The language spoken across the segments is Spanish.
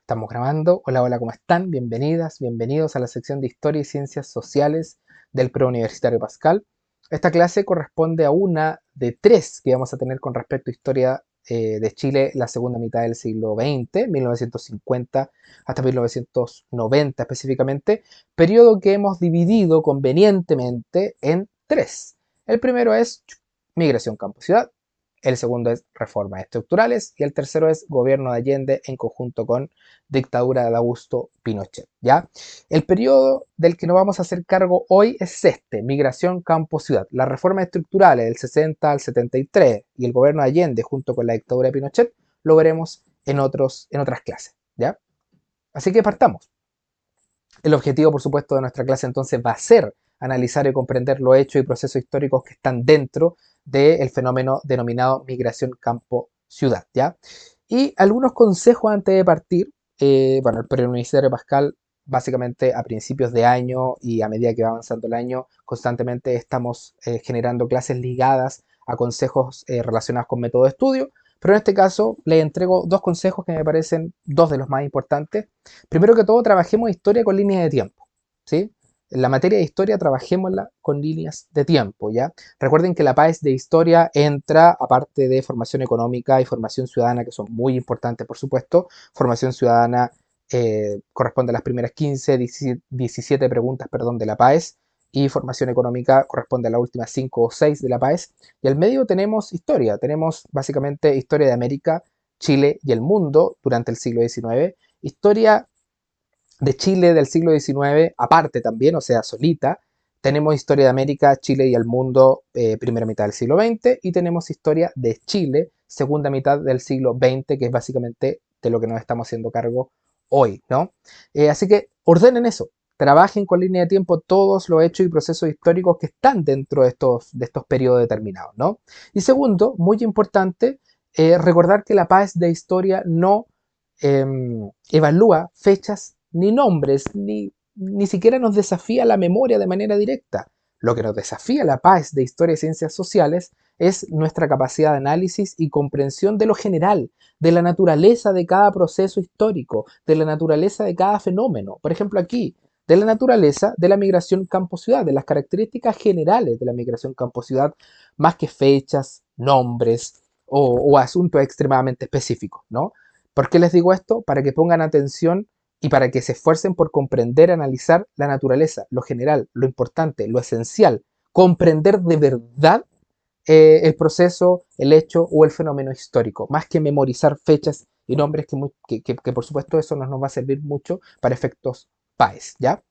Estamos grabando. Hola, hola, ¿cómo están? Bienvenidas, bienvenidos a la sección de Historia y Ciencias Sociales del Preuniversitario Pascal. Esta clase corresponde a una de tres que vamos a tener con respecto a historia de Chile la segunda mitad del siglo XX, 1950 hasta 1990 específicamente, periodo que hemos dividido convenientemente en tres. El primero es migración campo-ciudad, el segundo es reformas estructurales y el tercero es gobierno de Allende en conjunto con dictadura de Augusto Pinochet, ¿ya? El periodo del que nos vamos a hacer cargo hoy es este, migración campo-ciudad. Las reformas estructurales del 60 al 73 y el gobierno de Allende junto con la dictadura de Pinochet lo veremos en otras clases, ¿ya? Así que partamos. El objetivo, por supuesto, de nuestra clase entonces va a ser analizar y comprender los hechos y procesos históricos que están dentro del fenómeno denominado migración campo-ciudad, ¿ya? Y algunos consejos antes de partir. Bueno, el preuniversitario Pascal, básicamente a principios de año y a medida que va avanzando el año, constantemente estamos generando clases ligadas a consejos relacionados con método de estudio, pero en este caso les entrego dos consejos que me parecen dos de los más importantes. Primero que todo, trabajemos historia con líneas de tiempo, ¿sí? En la materia de historia, trabajémosla con líneas de tiempo, ¿ya? Recuerden que la PAES de historia entra, aparte de formación económica y formación ciudadana, que son muy importantes, por supuesto. Formación ciudadana corresponde a las primeras 15, 17 preguntas, perdón, de la PAES, y formación económica corresponde a las últimas 5 o 6 de la PAES. Y al medio tenemos historia, tenemos básicamente historia de América, Chile y el mundo durante el siglo XIX, historia de Chile del siglo XIX, aparte también, o sea, solita. Tenemos historia de América, Chile y el mundo, primera mitad del siglo XX, y tenemos historia de Chile, segunda mitad del siglo XX, que es básicamente de lo que nos estamos haciendo cargo hoy, ¿no? Así que ordenen eso, trabajen con línea de tiempo todos los hechos y procesos históricos que están dentro de estos periodos determinados, ¿no? Y segundo, muy importante, recordar que la paz de historia no eh, evalúa fechas ni nombres, ni siquiera nos desafía la memoria de manera directa. Lo que nos desafía la paz de historia y ciencias sociales es nuestra capacidad de análisis y comprensión de lo general, de la naturaleza de cada proceso histórico, de la naturaleza de cada fenómeno. Por ejemplo, aquí, de la naturaleza de la migración campo-ciudad, de las características generales de la migración campo-ciudad, más que fechas, nombres o asuntos extremadamente específicos, ¿no? ¿Por qué les digo esto? Para que pongan atención y para que se esfuercen por comprender, analizar la naturaleza, lo general, lo importante, lo esencial, comprender de verdad el proceso, el hecho o el fenómeno histórico, más que memorizar fechas y nombres que por supuesto eso no nos va a servir mucho para efectos PAES, ¿ya?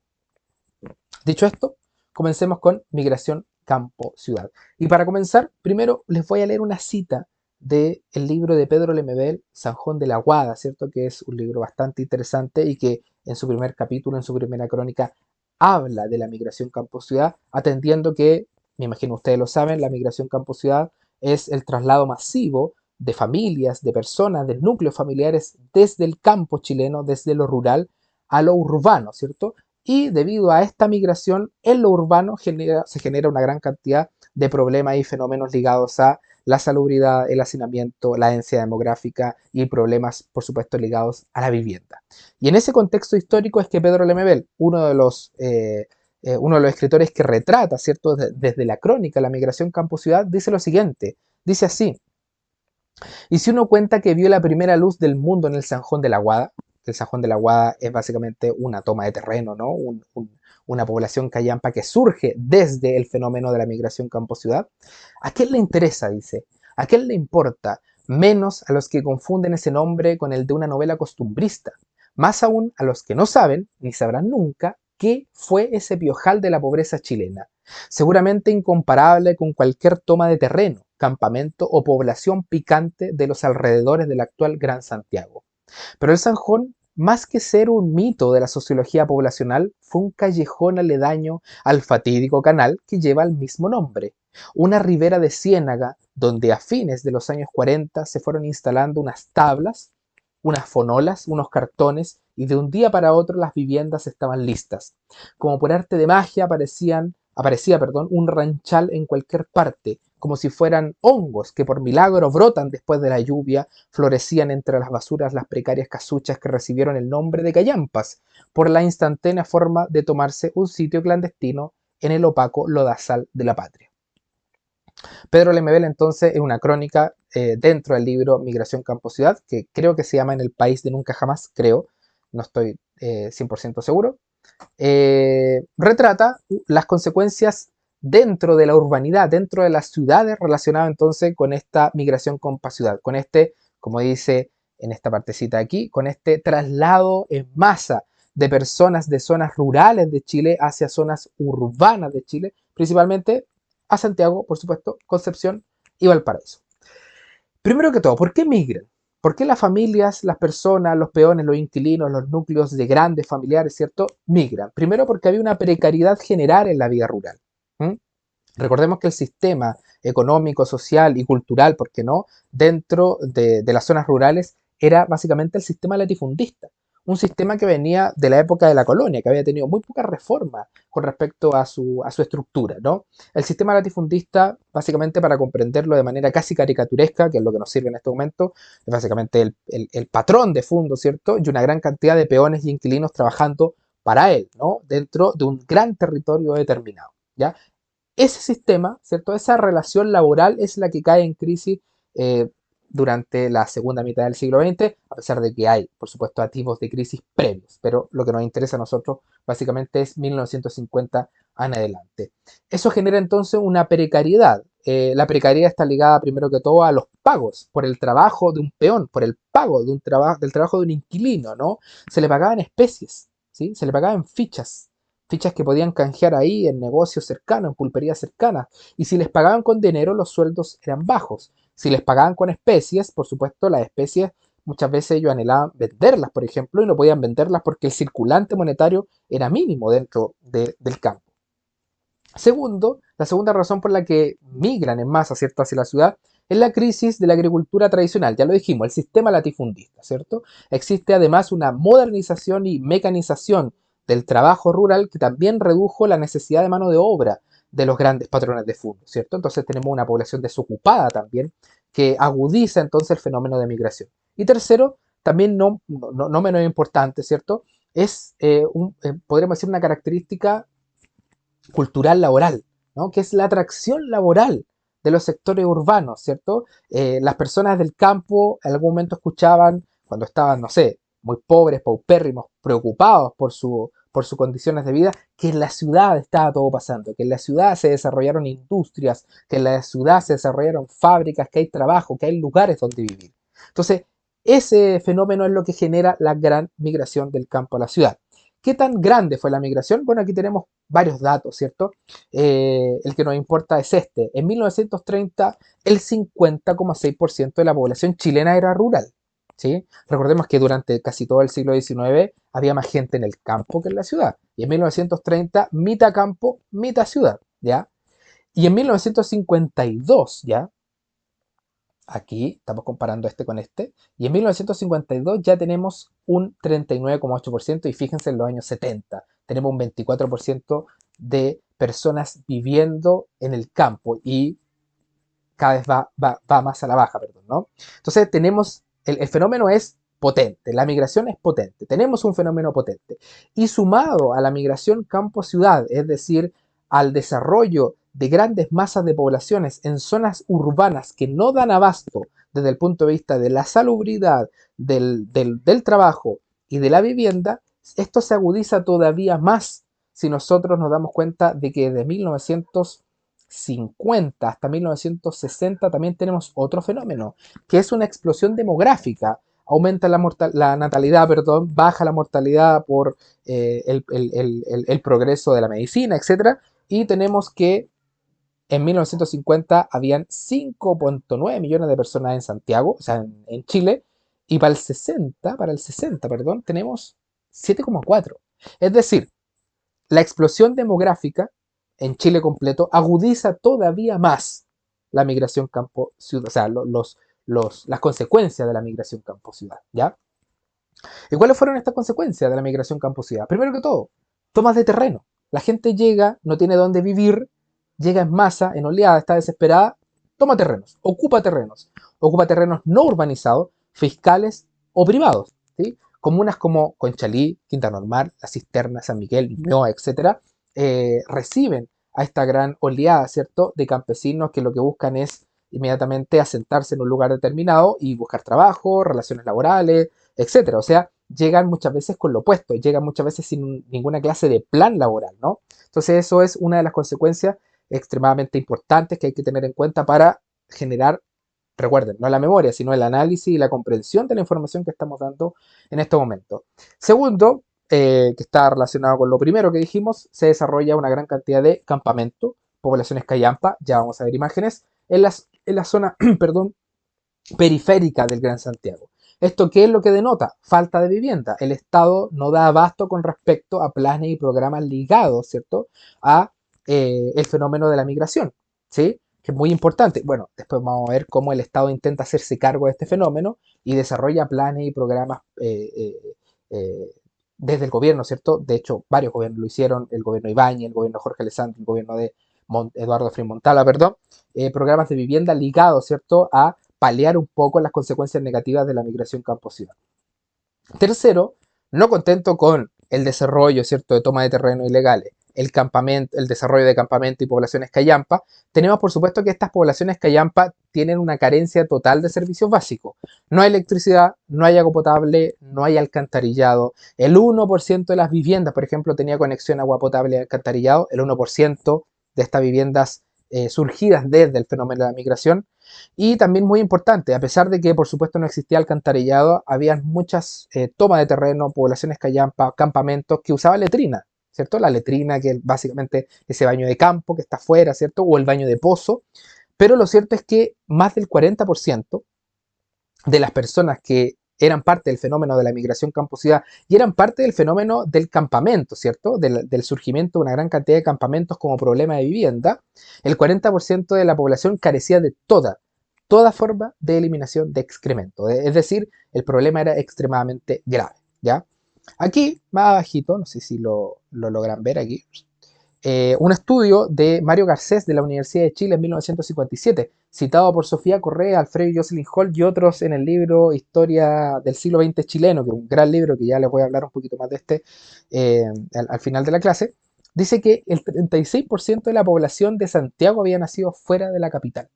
Dicho esto, comencemos con migración campo-ciudad. Y para comenzar, primero les voy a leer una cita del libro de Pedro Lemebel, Sanjón de la Guada, ¿cierto? Que es un libro bastante interesante y que en su primer capítulo, en su primera crónica, habla de la migración campo-ciudad, atendiendo que, me imagino ustedes lo saben, la migración campo-ciudad es el traslado masivo de familias, de personas, de núcleos familiares desde el campo chileno, desde lo rural a lo urbano, ¿cierto? Y debido a esta migración en lo urbano se genera una gran cantidad de problemas y fenómenos ligados a la salubridad, el hacinamiento, la densidad demográfica y problemas, por supuesto, ligados a la vivienda. Y en ese contexto histórico es que Pedro Lemebel, uno de los escritores que retrata, ¿cierto?, desde la crónica la migración campo-ciudad, dice lo siguiente, dice así: y si uno cuenta que vio la primera luz del mundo en el Sanjón de la Guada, el Sanjón de la Guada es básicamente una toma de terreno, ¿no? Una población callampa que surge desde el fenómeno de la migración campo-ciudad. ¿A quién le interesa? Dice. ¿A quién le importa? Menos a los que confunden ese nombre con el de una novela costumbrista. Más aún a los que no saben, ni sabrán nunca, qué fue ese piojal de la pobreza chilena, seguramente incomparable con cualquier toma de terreno, campamento o población picante de los alrededores del actual Gran Santiago. Pero el Sanjón, más que ser un mito de la sociología poblacional, fue un callejón aledaño al fatídico canal que lleva el mismo nombre, una ribera de ciénaga donde a fines de los años 40 se fueron instalando unas tablas, unas fonolas, unos cartones, y de un día para otro las viviendas estaban listas. Como por arte de magia aparecía, un ranchal en cualquier parte, como si fueran hongos que por milagro brotan después de la lluvia, florecían entre las basuras las precarias casuchas que recibieron el nombre de callampas, por la instantánea forma de tomarse un sitio clandestino en el opaco lodazal de la patria. Pedro Lemebel entonces es una crónica dentro del libro Migración Campo-Ciudad, que creo que se llama En el país de nunca jamás, creo, no estoy 100% seguro. Retrata las consecuencias dentro de la urbanidad, dentro de las ciudades, relacionadas entonces con esta migración campo-ciudad, con este, como dice en esta partecita aquí, con este traslado en masa de personas de zonas rurales de Chile hacia zonas urbanas de Chile, principalmente a Santiago, por supuesto, Concepción y Valparaíso. Primero que todo, ¿por qué migran? ¿Por qué las familias, las personas, los peones, los inquilinos, los núcleos de grandes familiares, ¿cierto? Migran. Primero porque había una precariedad general en la vida rural. ¿Mm? Recordemos que el sistema económico, social y cultural, ¿por qué no?, dentro de las zonas rurales era básicamente el sistema latifundista. Un sistema que venía de la época de la colonia, que había tenido muy poca reforma con respecto a su estructura, ¿no? El sistema latifundista, básicamente para comprenderlo de manera casi caricaturesca, que es lo que nos sirve en este momento, es básicamente el patrón de fondo, ¿cierto? Y una gran cantidad de peones y inquilinos trabajando para él, ¿no? Dentro de un gran territorio determinado, ¿ya? Ese sistema, ¿cierto? Esa relación laboral es la que cae en crisis eh, durante la segunda mitad del siglo XX, a pesar de que hay, por supuesto, atisbos de crisis previos, pero lo que nos interesa a nosotros básicamente es 1950 en adelante. Eso genera entonces una precariedad. La precariedad está ligada primero que todo a los pagos por el trabajo de un peón, por el pago de del trabajo de un inquilino, ¿no? Se le pagaban especies, ¿sí? Se le pagaban fichas que podían canjear ahí en negocios cercanos, en pulperías cercanas. Y si les pagaban con dinero, los sueldos eran bajos. Si les pagaban con especies, por supuesto, las especies muchas veces ellos anhelaban venderlas, por ejemplo, y no podían venderlas porque el circulante monetario era mínimo dentro del campo. Segundo, la segunda razón por la que migran en masa, ¿cierto?, hacia la ciudad es la crisis de la agricultura tradicional. Ya lo dijimos, el sistema latifundista, ¿cierto? Existe además una modernización y mecanización del trabajo rural que también redujo la necesidad de mano de obra de los grandes patrones de fondo, ¿cierto? Entonces tenemos una población desocupada también que agudiza entonces el fenómeno de migración. Y tercero, también no menos importante, ¿cierto? Es, podríamos decir, una característica cultural laboral, ¿no? Que es la atracción laboral de los sectores urbanos, ¿cierto? Las personas del campo en algún momento escuchaban, cuando estaban, no sé, muy pobres, paupérrimos, preocupados por sus condiciones de vida, que en la ciudad estaba todo pasando, que en la ciudad se desarrollaron industrias, que en la ciudad se desarrollaron fábricas, que hay trabajo, que hay lugares donde vivir. Entonces, ese fenómeno es lo que genera la gran migración del campo a la ciudad. ¿Qué tan grande fue la migración? Bueno, aquí tenemos varios datos, ¿cierto? El que nos importa es este. En 1930, el 50,6% de la población chilena era rural, ¿sí? Recordemos que durante casi todo el siglo XIX había más gente en el campo que en la ciudad. Y en 1930, mitad campo, mitad ciudad, ¿ya? Y en 1952, ¿ya? Aquí estamos comparando este con este. Y en 1952 ya tenemos un 39,8%. Y fíjense en los años 70. Tenemos un 24% de personas viviendo en el campo. Y cada vez va más a la baja, perdón, ¿no? Entonces tenemos, el fenómeno es potente, la migración es potente, tenemos un fenómeno potente. Y sumado a la migración campo-ciudad, es decir, al desarrollo de grandes masas de poblaciones en zonas urbanas que no dan abasto desde el punto de vista de la salubridad, del trabajo y de la vivienda, esto se agudiza todavía más si nosotros nos damos cuenta de que desde 1950 hasta 1960 también tenemos otro fenómeno, que es una explosión demográfica. Aumenta la natalidad, perdón, baja la mortalidad por el progreso de la medicina, etc. Y tenemos que en 1950 habían 5,9 millones de personas en Santiago, o sea, en Chile, y para el 60, perdón, tenemos 7,4. Es decir, la explosión demográfica en Chile completo agudiza todavía más la migración campo-ciudad, o sea, las consecuencias de la migración campo-ciudad, ¿ya? ¿Y cuáles fueron estas consecuencias de la migración campo-ciudad? Primero que todo, tomas de terreno. La gente llega, no tiene dónde vivir, llega en masa, en oleada, está desesperada, toma terrenos, ocupa terrenos no urbanizados, fiscales o privados, ¿sí? Comunas como Conchalí, Quinta Normal, La Cisterna, San Miguel, Ñuñoa, etcétera, reciben a esta gran oleada, ¿cierto?, de campesinos que lo que buscan es inmediatamente asentarse en un lugar determinado y buscar trabajo, relaciones laborales, etcétera. O sea, llegan muchas veces con lo opuesto, llegan muchas veces sin ninguna clase de plan laboral, ¿no? Entonces eso es una de las consecuencias extremadamente importantes que hay que tener en cuenta para generar, recuerden, no la memoria, sino el análisis y la comprensión de la información que estamos dando en este momento. Segundo, que está relacionado con lo primero que dijimos, se desarrolla una gran cantidad de campamentos, poblaciones callampa, ya vamos a ver imágenes, en la zona, perdón, periférica del Gran Santiago. ¿Esto qué es lo que denota? Falta de vivienda. El Estado no da abasto con respecto a planes y programas ligados, ¿cierto?, a el fenómeno de la migración, ¿sí? Que es muy importante. Bueno, después vamos a ver cómo el Estado intenta hacerse cargo de este fenómeno y desarrolla planes y programas desde el gobierno, ¿cierto? De hecho, varios gobiernos lo hicieron, el gobierno Ibáñez, el gobierno Jorge Alessandri, el gobierno de Eduardo Frei Montalva, perdón, programas de vivienda ligados, ¿cierto?, a paliar un poco las consecuencias negativas de la migración campesina. Tercero, no contento con el desarrollo, ¿cierto?, de toma de terreno ilegales, el campamento, el desarrollo de campamentos y poblaciones callampa, tenemos por supuesto que estas poblaciones callampa tienen una carencia total de servicios básicos. No hay electricidad, no hay agua potable, no hay alcantarillado. El 1% de las viviendas, por ejemplo, tenía conexión a agua potable y alcantarillado, el 1% de estas viviendas surgidas desde el fenómeno de la migración. Y también muy importante, a pesar de que por supuesto no existía alcantarillado, había muchas tomas de terreno, poblaciones callampa, campamentos que usaban letrina, ¿cierto? La letrina, que es básicamente ese baño de campo que está afuera, ¿cierto? O el baño de pozo. Pero lo cierto es que más del 40% de las personas que eran parte del fenómeno de la migración camposina y eran parte del fenómeno del campamento, ¿cierto? Del surgimiento de una gran cantidad de campamentos como problema de vivienda, el 40% de la población carecía de toda forma de eliminación de excremento. Es decir, el problema era extremadamente grave, ¿ya? Aquí, más abajito, no sé si lo logran ver aquí, un estudio de Mario Garcés de la Universidad de Chile en 1957, citado por Sofía Correa, Alfredo Jocelyn Hall y otros en el libro Historia del siglo XX chileno, que es un gran libro que ya les voy a hablar un poquito más de este al final de la clase, dice que el 36% de la población de Santiago había nacido fuera de la capital.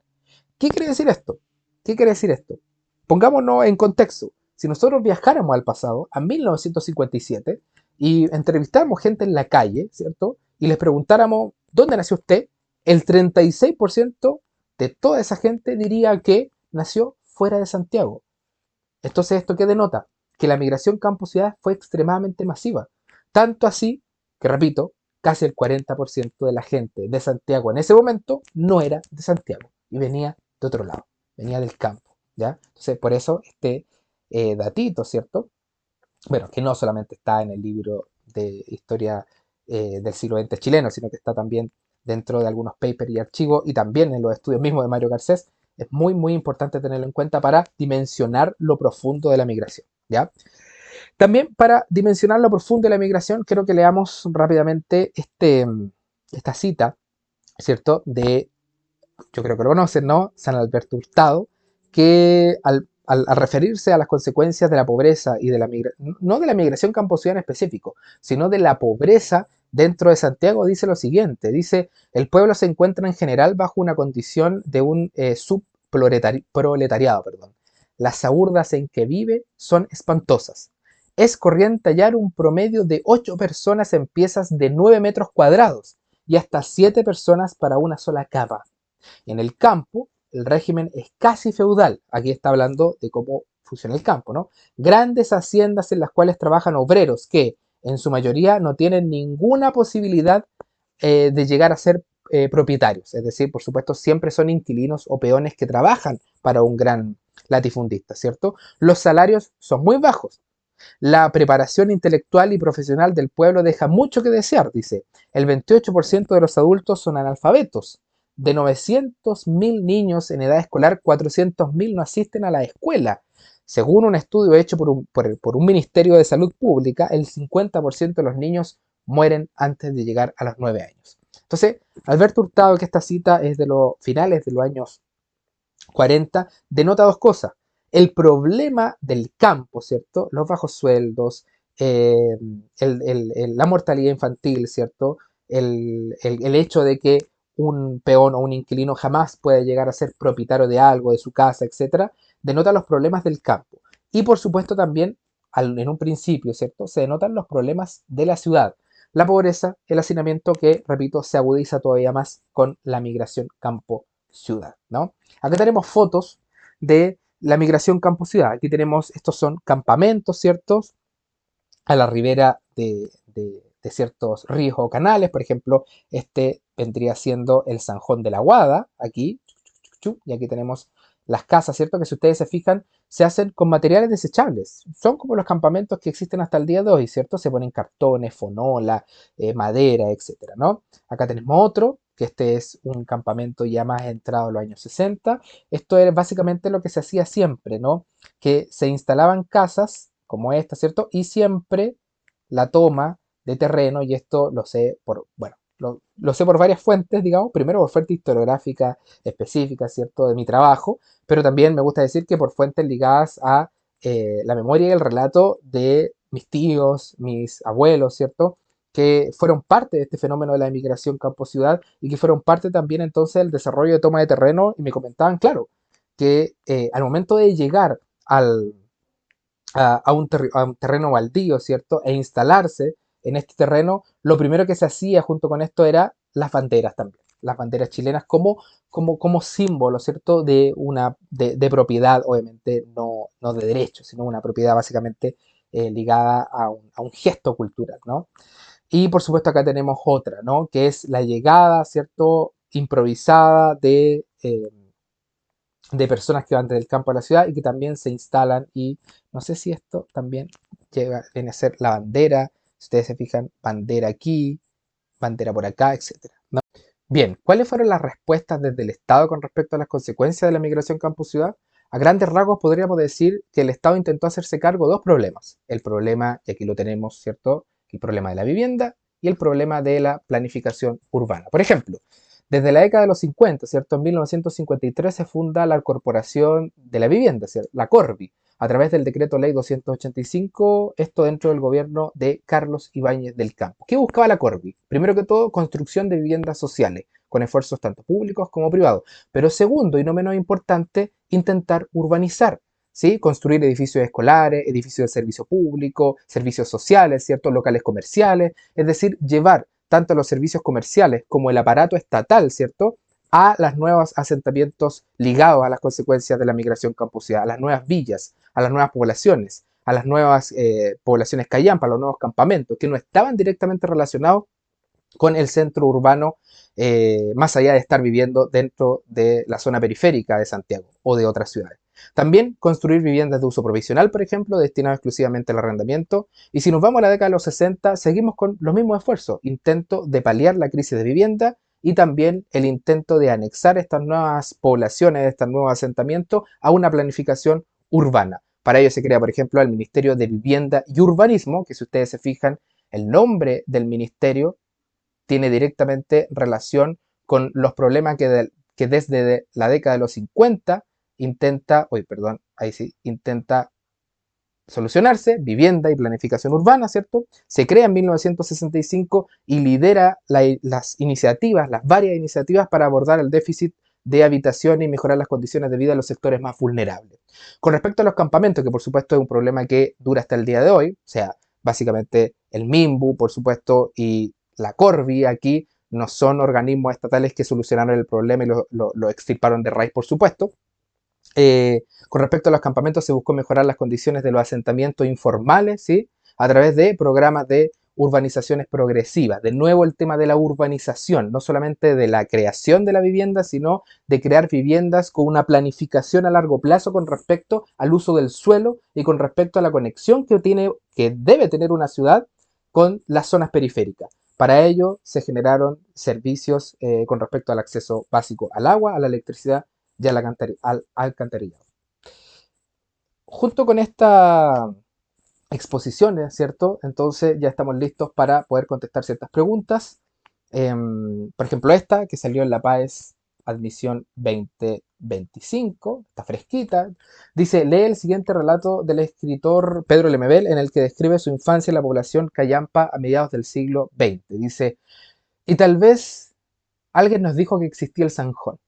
¿Qué quiere decir esto? ¿Qué quiere decir esto? Pongámonos en contexto. Si nosotros viajáramos al pasado, a 1957, y entrevistáramos gente en la calle, ¿cierto? Y les preguntáramos, ¿dónde nació usted? El 36% de toda esa gente diría que nació fuera de Santiago. Entonces, ¿esto qué denota? Que la migración campo-ciudad fue extremadamente masiva. Tanto así que, repito, casi el 40% de la gente de Santiago en ese momento no era de Santiago y venía de otro lado, venía del campo, ¿ya? Entonces, por eso este datito, ¿cierto? Bueno, que no solamente está en el libro de historia del siglo XX chileno, sino que está también dentro de algunos papers y archivos y también en los estudios mismos de Mario Garcés, es muy, muy importante tenerlo en cuenta para dimensionar lo profundo de la migración, ¿ya? También para dimensionar lo profundo de la migración, quiero que leamos rápidamente esta cita, ¿cierto? De, yo creo que lo conocen, ¿no? San Alberto Hurtado, que al referirse a las consecuencias de la pobreza y de la migración, no de la migración camposina en específico, sino de la pobreza dentro de Santiago, dice lo siguiente, dice, el pueblo se encuentra en general bajo una condición de un subproletariado, perdón. Las saurdas en que vive son espantosas. Es corriente hallar un promedio de 8 personas en piezas de 9 metros cuadrados y hasta 7 personas para una sola cama. En el campo, el régimen es casi feudal. Aquí está hablando de cómo funciona el campo, ¿no? Grandes haciendas en las cuales trabajan obreros que, en su mayoría, no tienen ninguna posibilidad de llegar a ser propietarios. Es decir, por supuesto, siempre son inquilinos o peones que trabajan para un gran latifundista, ¿cierto? Los salarios son muy bajos. La preparación intelectual y profesional del pueblo deja mucho que desear, dice. El 28% de los adultos son analfabetos. De 900.000 niños en edad escolar, 400.000 no asisten a la escuela. Según un estudio hecho por un Ministerio de Salud Pública, el 50% de los niños mueren antes de llegar a los 9 años. Entonces, Alberto Hurtado, que esta cita es de los finales de los años 40 denota dos cosas. El problema del campo, ¿cierto? Los bajos sueldos, eh, la mortalidad infantil, ¿cierto? El hecho de que un peón o un inquilino jamás puede llegar a ser propietario de algo, de su casa, etcétera, denota los problemas del campo. Y por supuesto también, en un principio, ¿cierto? Se denotan los problemas de la ciudad. La pobreza, el hacinamiento que, repito, se agudiza todavía más con la migración campo-ciudad, ¿no? Acá tenemos fotos de la migración campo-ciudad. Aquí tenemos, estos son campamentos, ¿ciertos? A la ribera de ciertos ríos o canales. Por ejemplo, este vendría siendo el Zanjón de la Guada, aquí. Y aquí tenemos las casas, ¿cierto? Que si ustedes se fijan, se hacen con materiales desechables. Son como los campamentos que existen hasta el día de hoy, ¿cierto? Se ponen cartones, fonola, madera, etcétera, ¿no? Acá tenemos otro, que este es un campamento ya más entrado en los años 60. Esto es básicamente lo que se hacía siempre, ¿no? Que se instalaban casas como esta, ¿cierto? Y siempre la toma de terreno, y esto lo sé por, bueno, lo sé por varias fuentes, digamos, primero por fuentes historiográficas específicas, ¿cierto?, de mi trabajo, pero también me gusta decir que por fuentes ligadas a la memoria y el relato de mis tíos, mis abuelos, ¿cierto?, que fueron parte de este fenómeno de la emigración campo-ciudad y que fueron parte también entonces del desarrollo de toma de terreno y me comentaban, claro, que al momento de llegar al, a un terreno baldío, ¿cierto? E instalarse en este terreno, lo primero que se hacía junto con esto era las banderas también. Las banderas chilenas como símbolo, ¿cierto? De propiedad, obviamente no de derecho, sino una propiedad básicamente ligada a un gesto cultural, ¿no? Y por supuesto acá tenemos otra, ¿no? Que es la llegada, ¿cierto? Improvisada de personas que van desde el campo a la ciudad y que también se instalan y no sé si esto también viene a ser la bandera, si ustedes se fijan, bandera aquí, bandera por acá, etcétera, ¿no? Bien, ¿cuáles fueron las respuestas desde el Estado con respecto a las consecuencias de la migración campo-ciudad? A grandes rasgos podríamos decir que el Estado intentó hacerse cargo de dos problemas. El problema, y aquí lo tenemos, ¿cierto? El problema de la vivienda y el problema de la planificación urbana. Por ejemplo, desde la década de los 50, ¿cierto? En 1953 se funda la Corporación de la Vivienda, ¿cierto? La Corvi, a través del decreto ley 285, esto dentro del gobierno de Carlos Ibáñez del Campo. ¿Qué buscaba la Corvi? Primero que todo, construcción de viviendas sociales, con esfuerzos tanto públicos como privados. Pero segundo, y no menos importante, intentar urbanizar, ¿sí? Construir edificios escolares, edificios de servicio público, servicios sociales, ¿cierto? Locales comerciales, es decir, llevar tanto los servicios comerciales como el aparato estatal, ¿cierto?, a los nuevos asentamientos ligados a las consecuencias de la migración campo-ciudad, a las nuevas villas, a las nuevas poblaciones, a las nuevas poblaciones callampa, a los nuevos campamentos, que no estaban directamente relacionados con el centro urbano, más allá de estar viviendo dentro de la zona periférica de Santiago o de otras ciudades. También construir viviendas de uso provisional, por ejemplo, destinadas exclusivamente al arrendamiento. Y si nos vamos a la década de los 60, seguimos con los mismos esfuerzos. Intento de paliar la crisis de vivienda y también el intento de anexar estas nuevas poblaciones, estos nuevos asentamientos a una planificación urbana. Para ello se crea, por ejemplo, el Ministerio de Vivienda y Urbanismo, que si ustedes se fijan, el nombre del ministerio tiene directamente relación con los problemas que desde la década de los 50 intenta solucionarse, vivienda y planificación urbana, ¿cierto? Se crea en 1965 y lidera las iniciativas, las varias iniciativas para abordar el déficit de habitación y mejorar las condiciones de vida de los sectores más vulnerables. Con respecto a los campamentos, que por supuesto es un problema que dura hasta el día de hoy, o sea, básicamente el MIMBU, por supuesto, y la Corvi aquí no son organismos estatales que solucionaron el problema y lo extirparon de raíz, por supuesto. Con respecto a los campamentos, se buscó mejorar las condiciones de los asentamientos informales, ¿sí? A través de programas de urbanizaciones progresivas. De nuevo el tema de la urbanización, no solamente de la creación de la vivienda, sino de crear viviendas con una planificación a largo plazo con respecto al uso del suelo y con respecto a la conexión que debe tener una ciudad con las zonas periféricas. Para ello se generaron servicios con respecto al acceso básico al agua, a la electricidad y al alcantarillado. Junto con esta exposiciones, ¿cierto? Entonces ya estamos listos para poder contestar ciertas preguntas. Por ejemplo, esta que salió en la PAES admisión 2025, está fresquita. Dice, lee el siguiente relato del escritor Pedro Lemebel en el que describe su infancia en la población callampa a mediados del siglo XX. Dice, y tal vez alguien nos dijo que existía el Sanjón.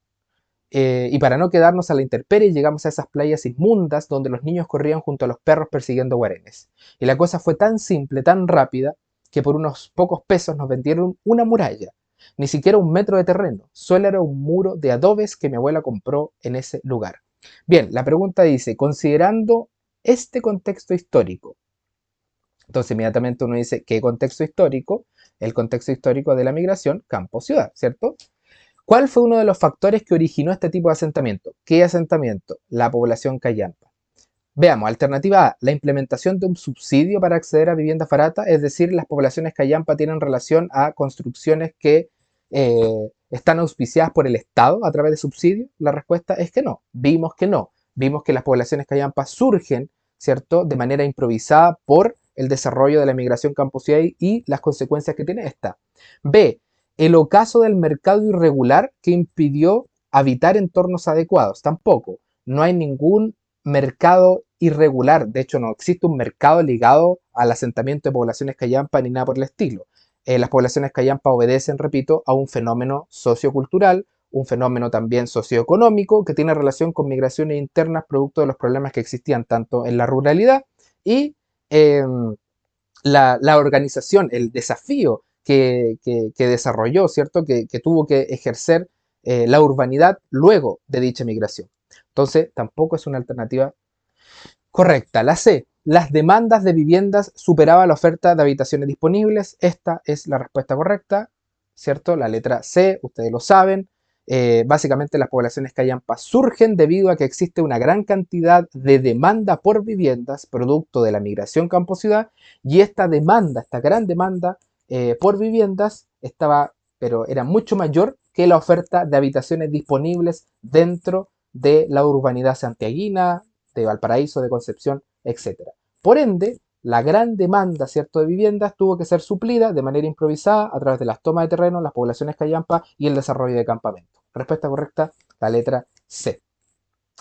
Y para no quedarnos a la intemperie, llegamos a esas playas inmundas donde los niños corrían junto a los perros persiguiendo guarenes. Y la cosa fue tan simple, tan rápida, que por unos pocos pesos nos vendieron una muralla. Ni siquiera un metro de terreno, solo era un muro de adobes que mi abuela compró en ese lugar. Bien, la pregunta dice, considerando este contexto histórico, entonces inmediatamente uno dice, ¿qué contexto histórico? El contexto histórico de la migración campo-ciudad, ¿cierto? ¿Cuál fue uno de los factores que originó este tipo de asentamiento? ¿Qué asentamiento? La población callampa. Veamos, alternativa A, la implementación de un subsidio para acceder a viviendas baratas, es decir, las poblaciones callampa tienen relación a construcciones que están auspiciadas por el Estado a través de subsidios. La respuesta es que no, vimos que no, vimos que las poblaciones callampa surgen, ¿cierto?, de manera improvisada por el desarrollo de la migración campo-ciudad y las consecuencias que tiene esta. B, el ocaso del mercado irregular que impidió habitar entornos adecuados, tampoco, no hay ningún mercado irregular. De hecho, no existe un mercado ligado al asentamiento de poblaciones callampa ni nada por el estilo. Las poblaciones callampa obedecen, repito, a un fenómeno sociocultural, un fenómeno también socioeconómico que tiene relación con migraciones internas producto de los problemas que existían tanto en la ruralidad y eh, la organización, el desafío que desarrolló, ¿cierto? Que tuvo que ejercer la urbanidad luego de dicha migración. Entonces, tampoco es una alternativa correcta. La C. Las demandas de viviendas superaban la oferta de habitaciones disponibles. Esta es la respuesta correcta, ¿cierto? La letra C, ustedes lo saben. Básicamente las poblaciones callampa surgen debido a que existe una gran cantidad de demanda por viviendas, producto de la migración campo-ciudad, y esta demanda, esta gran demanda por viviendas, estaba, pero era mucho mayor que la oferta de habitaciones disponibles dentro de la urbanidad santiaguina, de Valparaíso, de Concepción, etc. Por ende, la gran demanda, ¿cierto?, de viviendas tuvo que ser suplida de manera improvisada a través de las tomas de terreno, las poblaciones callampa y el desarrollo de campamentos. Respuesta correcta, la letra C.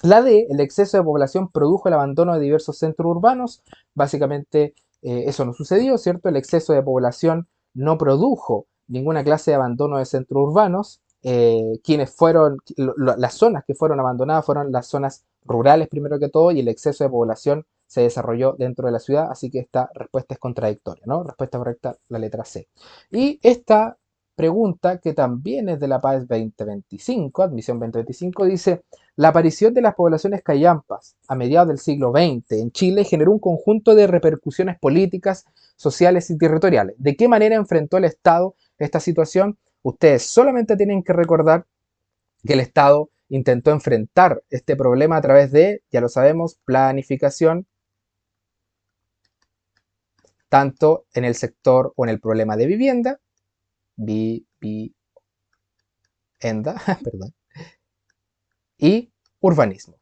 La D, el exceso de población produjo el abandono de diversos centros urbanos. Básicamente eso no sucedió, ¿cierto? El exceso de población no produjo ninguna clase de abandono de centros urbanos. Quienes fueron, las zonas que fueron abandonadas fueron las zonas rurales primero que todo y el exceso de población se desarrolló dentro de la ciudad, así que esta respuesta es contradictoria, ¿no? Respuesta correcta, la letra C. Y esta pregunta, que también es de la PAES 2025, admisión 2025, dice, la aparición de las poblaciones callampas a mediados del siglo XX en Chile generó un conjunto de repercusiones políticas, sociales y territoriales. ¿De qué manera enfrentó el Estado esta situación? Ustedes solamente tienen que recordar que el Estado intentó enfrentar este problema a través de, ya lo sabemos, planificación, tanto en el sector o en el problema de vivienda, perdón, y urbanismo.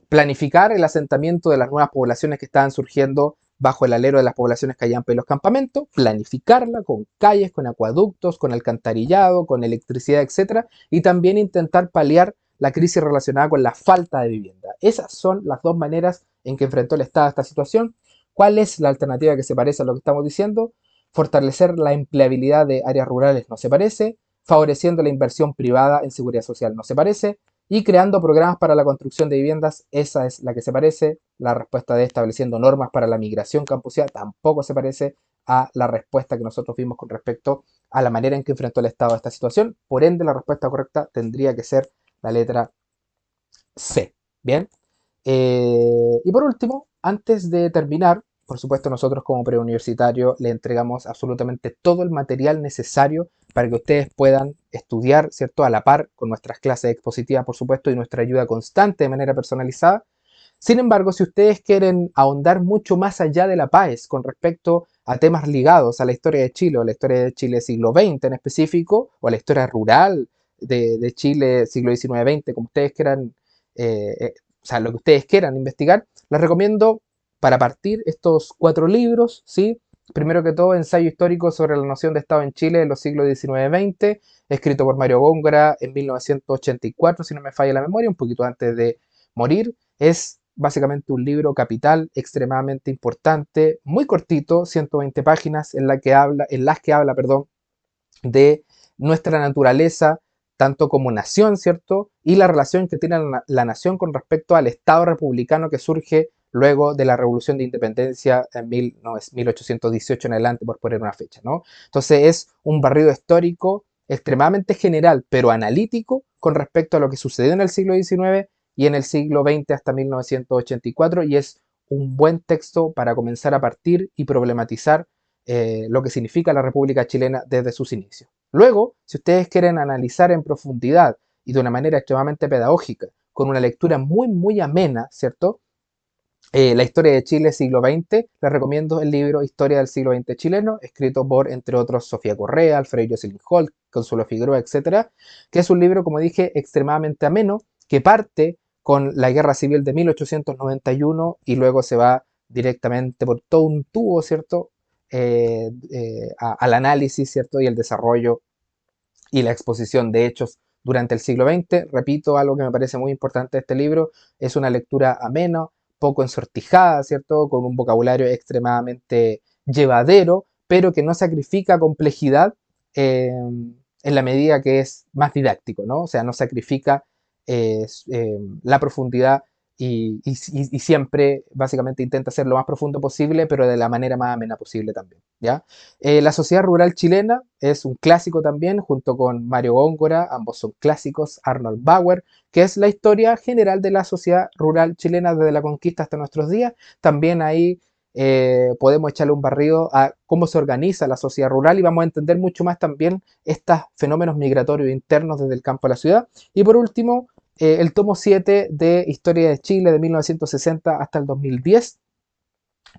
Planificar el asentamiento de las nuevas poblaciones que estaban surgiendo bajo el alero de las poblaciones callampa y los campamentos, planificarla con calles, con acueductos, con alcantarillado, con electricidad, etc. Y también intentar paliar la crisis relacionada con la falta de vivienda. Esas son las dos maneras en que enfrentó el Estado esta situación. ¿Cuál es la alternativa que se parece a lo que estamos diciendo? Fortalecer la empleabilidad de áreas rurales no se parece, favoreciendo la inversión privada en seguridad social no se parece, y creando programas para la construcción de viviendas, esa es la que se parece. La respuesta de estableciendo normas para la migración campusiana tampoco se parece a la respuesta que nosotros vimos con respecto a la manera en que enfrentó el Estado a esta situación. Por ende, la respuesta correcta tendría que ser la letra C. Bien. Y por último, antes de terminar, por supuesto nosotros como preuniversitario le entregamos absolutamente todo el material necesario para que ustedes puedan estudiar, ¿cierto?, a la par con nuestras clases expositivas, por supuesto, y nuestra ayuda constante de manera personalizada. Sin embargo, si ustedes quieren ahondar mucho más allá de la PAES con respecto a temas ligados a la historia de Chile o la historia de Chile siglo XX en específico, o a la historia rural de Chile siglo XIX-XX, como ustedes quieran, o sea, lo que ustedes quieran investigar, les recomiendo para partir estos 4 libros, ¿sí? Primero que todo, ensayo histórico sobre la noción de Estado en Chile en los siglos XIX-XX, escrito por Mario Góngora en 1984, si no me falla la memoria, un poquito antes de morir. Es básicamente un libro capital, extremadamente importante, muy cortito, 120 páginas, en las que habla, perdón, de nuestra naturaleza, tanto como nación, ¿cierto? Y la relación que tiene la nación con respecto al Estado republicano que surge luego de la Revolución de Independencia en 1818 en adelante, por poner una fecha, ¿no? Entonces es un barrido histórico extremadamente general, pero analítico con respecto a lo que sucedió en el siglo XIX y en el siglo XX hasta 1984, y es un buen texto para comenzar a partir y problematizar lo que significa la República Chilena desde sus inicios. Luego, si ustedes quieren analizar en profundidad y de una manera extremadamente pedagógica, con una lectura muy, muy amena, ¿cierto? La historia de Chile siglo XX, les recomiendo el libro Historia del siglo XX chileno, escrito por, entre otros, Sofía Correa, Alfredo Jocelyn Holt, Consuelo Figueroa, etcétera, que es un libro, como dije, extremadamente ameno, que parte con la Guerra Civil de 1891 y luego se va directamente por todo un tubo, ¿cierto? Al análisis, ¿cierto? Y el desarrollo y la exposición de hechos durante el siglo XX. Repito, algo que me parece muy importante de este libro, es una lectura amena, poco ensortijada, ¿cierto? Con un vocabulario extremadamente llevadero, pero que no sacrifica complejidad en la medida que es más didáctico, ¿no? O sea, no sacrifica la profundidad y siempre básicamente intenta ser lo más profundo posible, pero de la manera más amena posible también, ¿ya? La Sociedad Rural Chilena es un clásico también, junto con Mario Góngora, ambos son clásicos, Arnold Bauer, que es la historia general de la sociedad rural chilena desde la conquista hasta nuestros días. También ahí podemos echarle un barrido a cómo se organiza la sociedad rural y vamos a entender mucho más también estos fenómenos migratorios internos desde el campo a la ciudad. Y por último, el tomo 7 de Historia de Chile de 1960 hasta el 2010,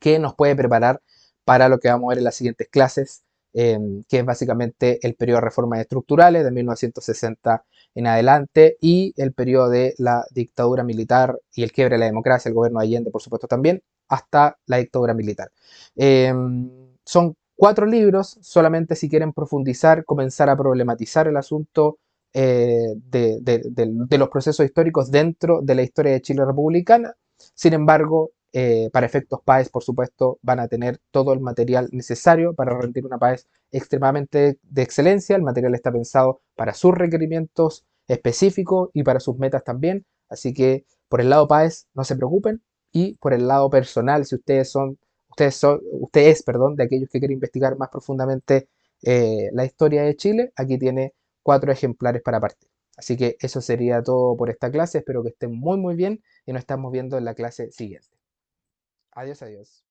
que nos puede preparar para lo que vamos a ver en las siguientes clases, que es básicamente el periodo de reformas estructurales de 1960 en adelante y el periodo de la dictadura militar y el quiebre de la democracia, el gobierno de Allende, por supuesto, también, hasta la dictadura militar. Eh, Son 4 libros, solamente si quieren profundizar, comenzar a problematizar el asunto de los procesos históricos dentro de la historia de Chile republicana. Sin embargo, para efectos PAES, por supuesto, van a tener todo el material necesario para rendir una PAES extremadamente de excelencia. El material está pensado para sus requerimientos específicos y para sus metas también. Así que por el lado PAES no se preocupen. Y por el lado personal, si ustedes, perdón, de aquellos que quieren investigar más profundamente la historia de Chile, aquí tiene 4 ejemplares para partir. Así que eso sería todo por esta clase. Espero que estén muy muy bien y nos estamos viendo en la clase siguiente. Adiós, adiós.